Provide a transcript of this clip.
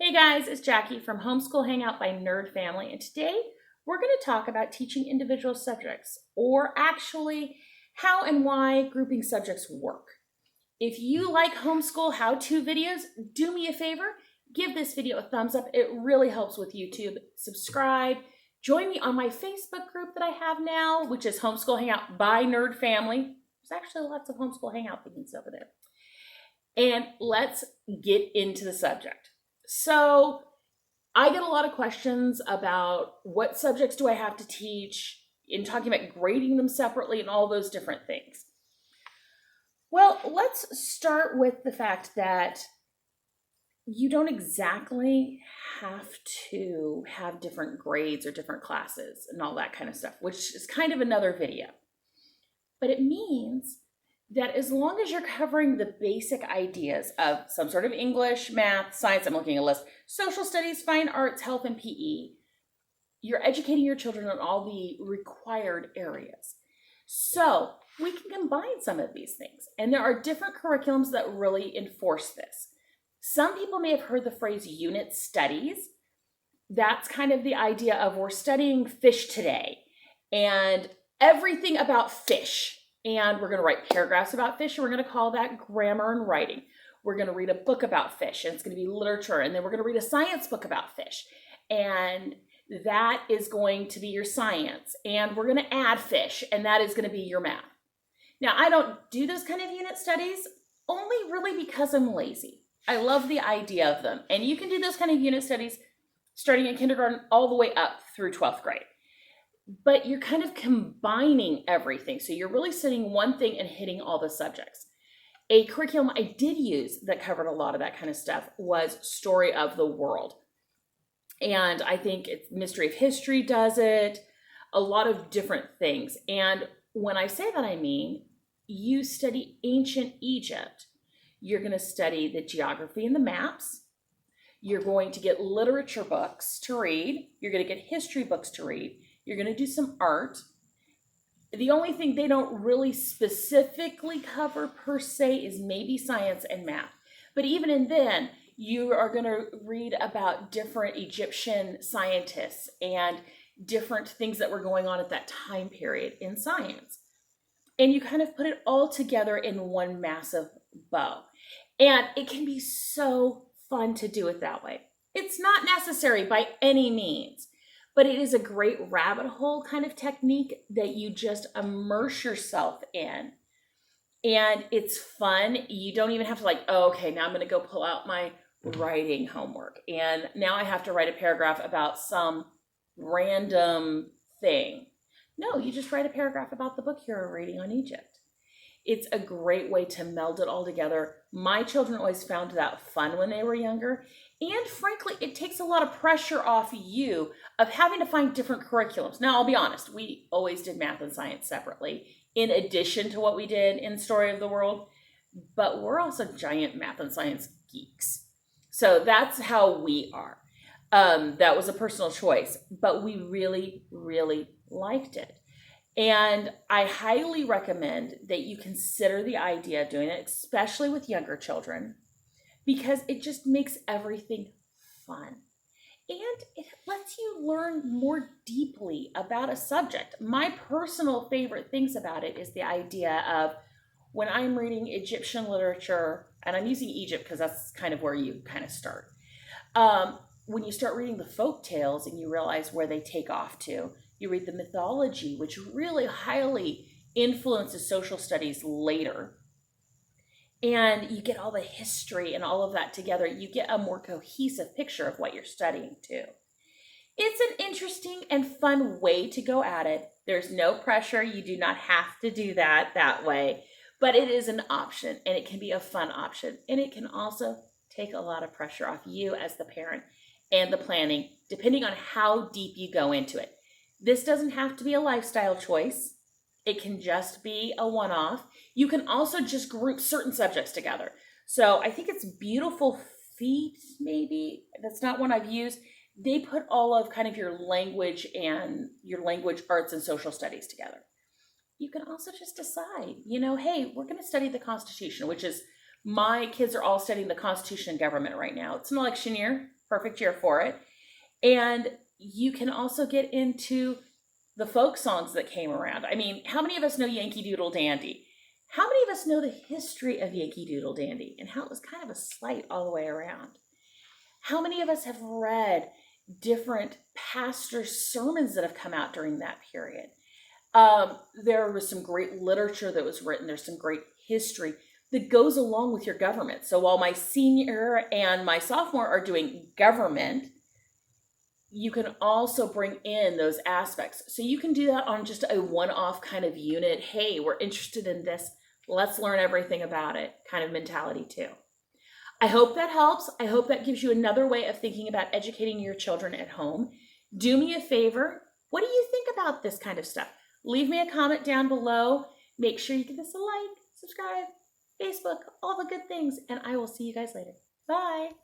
Hey guys, it's Jackie from Homeschool Hangout by Nerd Family, and today we're going to talk about teaching individual subjects, or actually how and why grouping subjects work. If you like homeschool how-to videos, do me a favor, give this video a thumbs up. It really helps with YouTube. Subscribe. Join me on my Facebook group that I have now, which is Homeschool Hangout by Nerd Family. There's actually lots of Homeschool Hangout things over there. And let's get into the subject. So I get a lot of questions about what subjects do I have to teach, in talking about grading them separately and all those different things. Well, let's start with the fact that you don't exactly have to have different grades or different classes and all that kind of stuff, which is kind of another video. But it means that as long as you're covering the basic ideas of some sort of English, math, science, I'm looking at a list, social studies, fine arts, health, and PE, you're educating your children on all the required areas. So we can combine some of these things. And there are different curriculums that really enforce this. Some people may have heard the phrase unit studies. That's kind of the idea of we're studying fish today and everything about fish. And we're going to write paragraphs about fish, and we're going to call that grammar and writing. We're going to read a book about fish, and it's going to be literature, and then we're going to read a science book about fish. And that is going to be your science. And we're going to add fish, and that is going to be your math. Now, I don't do those kind of unit studies only really because I'm lazy. I love the idea of them. And you can do those kind of unit studies starting in kindergarten all the way up through 12th grade. But you're kind of combining everything. So you're really studying one thing and hitting all the subjects. A curriculum I did use that covered a lot of that kind of stuff was Story of the World. And I think it's Mystery of History does it, a lot of different things. And when I say that, I mean, you study ancient Egypt. You're going to study the geography and the maps. You're going to get literature books to read. You're going to get history books to read. You're going to do some art. The only thing they don't really specifically cover per se is maybe science and math. But even in then, you are going to read about different Egyptian scientists and different things that were going on at that time period in science. And you kind of put it all together in one massive bow. And it can be so fun to do it that way. It's not necessary by any means, but it is a great rabbit hole kind of technique that you just immerse yourself in. And it's fun. You don't even have to oh, okay, now I'm going to go pull out my writing homework. And now I have to write a paragraph about some random thing. No, you just write a paragraph about the book you're reading on Egypt. It's a great way to meld it all together. My children always found that fun when they were younger. And frankly, it takes a lot of pressure off you of having to find different curriculums. Now, I'll be honest, we always did math and science separately, in addition to what we did in Story of the World. But we're also giant math and science geeks. So that's how we are. That was a personal choice, but we really, really liked it. And I highly recommend that you consider the idea of doing it, especially with younger children, because it just makes everything fun. And it lets you learn more deeply about a subject. My personal favorite things about it is the idea of when I'm reading Egyptian literature, and I'm using Egypt because that's kind of where you kind of start. When you start reading the folk tales and you realize where they take off to, you read the mythology, which really highly influences social studies later. And you get all the history and all of that together. You get a more cohesive picture of what you're studying too. It's an interesting and fun way to go at it. There's no pressure. You do not have to do that way. But it is an option, and it can be a fun option. And it can also take a lot of pressure off you as the parent and the planning, depending on how deep you go into it. This doesn't have to be a lifestyle choice. It can just be a one-off. You can also just group certain subjects together. So I think it's Beautiful Feet, maybe. That's not one I've used. They put all of kind of your language and your language arts and social studies together. You can also just decide, hey, we're going to study the Constitution, which is, my kids are all studying the Constitution and government right now. It's an election year. perfect year for it. And you can also get into the folk songs that came around. I mean, how many of us know Yankee Doodle Dandy? How many of us know the history of Yankee Doodle Dandy and how it was kind of a slight all the way around? How many of us have read different pastors' sermons that have come out during that period? There was some great literature that was written. There's some great history that goes along with your government. So while my senior and my sophomore are doing government, you can also bring in those aspects. So you can do that on just a one-off kind of unit. Hey, we're interested in this. Let's learn everything about it kind of mentality too. I hope that helps. I hope that gives you another way of thinking about educating your children at home. Do me a favor. What do you think about this kind of stuff? Leave me a comment down below. Make sure you give us a like, subscribe, Facebook, all the good things, and I will see you guys later. Bye.